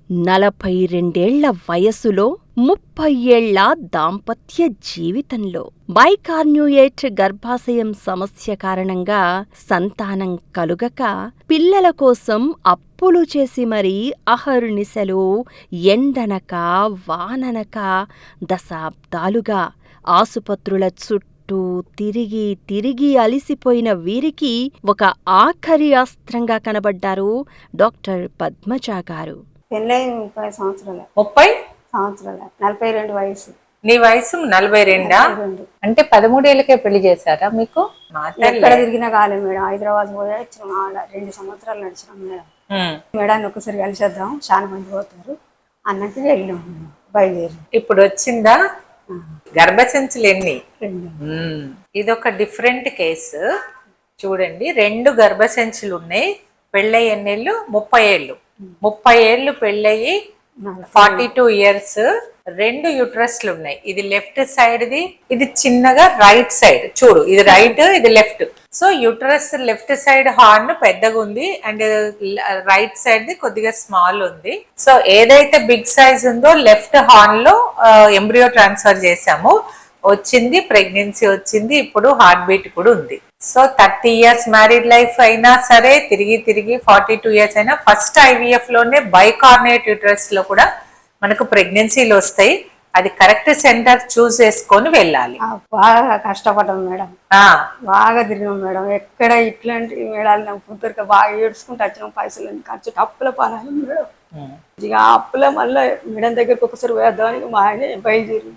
42 వయసులో 30 ఏళ్ల దాంపత్య జీవితంలో బైకార్న్యుయేట్ గర్భాశయం సమస్య కారణంగా సంతానం కలుగక పిల్లల కోసం అప్పులు చేసి మరీ అహర్నిశలు ఎండనక వాననక దశాబ్దాలుగా ఆసుపత్రుల చుట్టూ తిరిగి తిరిగి అలిసిపోయిన వీరికి ఒక ఆఖరి అస్త్రంగా కనబడ్డారు డాక్టర్ పద్మజ గారు. పెళ్ళై 30 సంవత్సరాలు. 30 సంవత్సరాలు, 42 వయసు. నీ వయసు 42 అంటే 13 ఏళ్ళకే పెళ్లి చేశారా మీకు? ఎక్కడ తిరిగినా కాలేదు మేడం. హైదరాబాద్ పోయా ఇచ్చిన 2 సంవత్సరాలు నడిచినాం మేడం. మేడాన్ని ఒకసారి కలిసేద్దాం, చాలా మంది పోతారు అన్నట్టుగా వెళ్ళినాం మేడం. బయలుదేరి ఇప్పుడు వచ్చిందా గర్భసంచులు ఎన్ని? 2. ఇదొక డిఫరెంట్ కేసు చూడండి. 2 గర్భసంచులు ఉన్నాయి. పెళ్ళై ఎన్నేళ్ళు? 30 ఏళ్ళు. 30 ఏళ్ళు పెళ్ళయి 42 ఇయర్స్. 2 యూట్రస్లు ఉన్నాయి. ఇది లెఫ్ట్ సైడ్ ది, ఇది చిన్నగా రైట్ సైడ్. చూడు, ఇది రైట్, ఇది left. So uterus left side horn పెద్దగా ఉంది అండ్ రైట్ సైడ్ ది కొద్దిగా స్మాల్ ఉంది. సో ఏదైతే బిగ్ సైజ్ ఉందో లెఫ్ట్ హార్న్ లో ఎంబ్రియో ట్రాన్స్ఫర్ చేసాము, వచ్చింది, ప్రెగ్నెన్సీ వచ్చింది, ఇప్పుడు హార్ట్ బీట్ కూడా ఉంది. సో 30 ఇయర్స్ మ్యారీడ్ లైఫ్ అయినా సరే, తిరిగి తిరిగి 42 ఇయర్స్ అయినా, ఫస్ట్ IVF లోనే బైకార్నేట్ యూట్రస్ లో కూడా మనకు ప్రెగ్నెన్సీలు వస్తాయి. అది కరెక్ట్ సెంటర్ చూస్ చేసుకొని వెళ్ళాలి. బాగా కష్టపడ్డాం మేడం, బాగా తిరిగాం మేడం. ఎక్కడ ఇట్లాంటి మేడాలు నాకు పుత్తరిక బాగా ఏడ్చుకుంటూ వచ్చినాం. పైసలు ఖర్చు అప్పుల పాలైన మేడం. ఇక అప్పుల మళ్ళీ మేడం దగ్గరికి ఒకసారి వేద్దామని మా ఆయన బయలుదేరి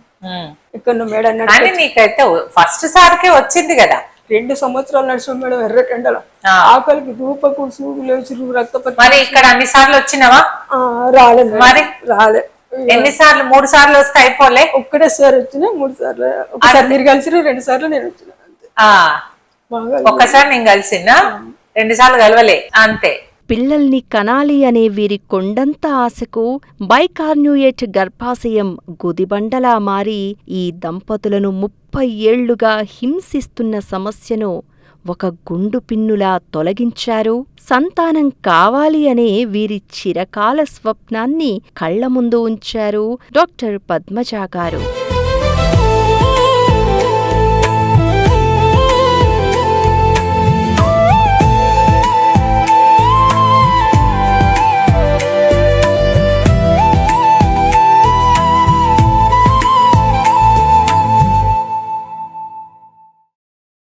ఇక్కడ మేడం నీకైతే ఫస్ట్ సార్కే వచ్చింది కదా. 2 సంవత్సరాలు నడిచాం మేడం. ఎర్రటెండల ఆకలికి ధూపకు సూగులేసురు రక్తపతి. మరి ఇక్కడ అన్ని సార్లు వచ్చినావా? రాలేదు మరి, రాలే. ఎన్నిసార్లు? 3 సార్లు వస్తే అయిపోలే? ఒక్కటేసారి వచ్చినా. 3 సార్లు ఒకసారి మీరు కలిసి 2 సార్లు నేను వచ్చిన. ఒక్కసారి నేను కలిసినా, 2 సార్లు కలవలే అంతే. పిల్లల్ని కనాలి అనే వీరి కొండంత ఆశకు బైకార్న్యుయేట్ గర్భాశయం గుదిబండలా మారి ఈ దంపతులను 30 ఏళ్లుగా హింసిస్తున్న సమస్యను ఒక గుండు పిన్నులా తొలగించారు. సంతానం కావాలి అనే వీరి చిరకాల స్వప్నాన్ని కళ్ల ముందు ఉంచారు డాక్టర్ పద్మజ గారు.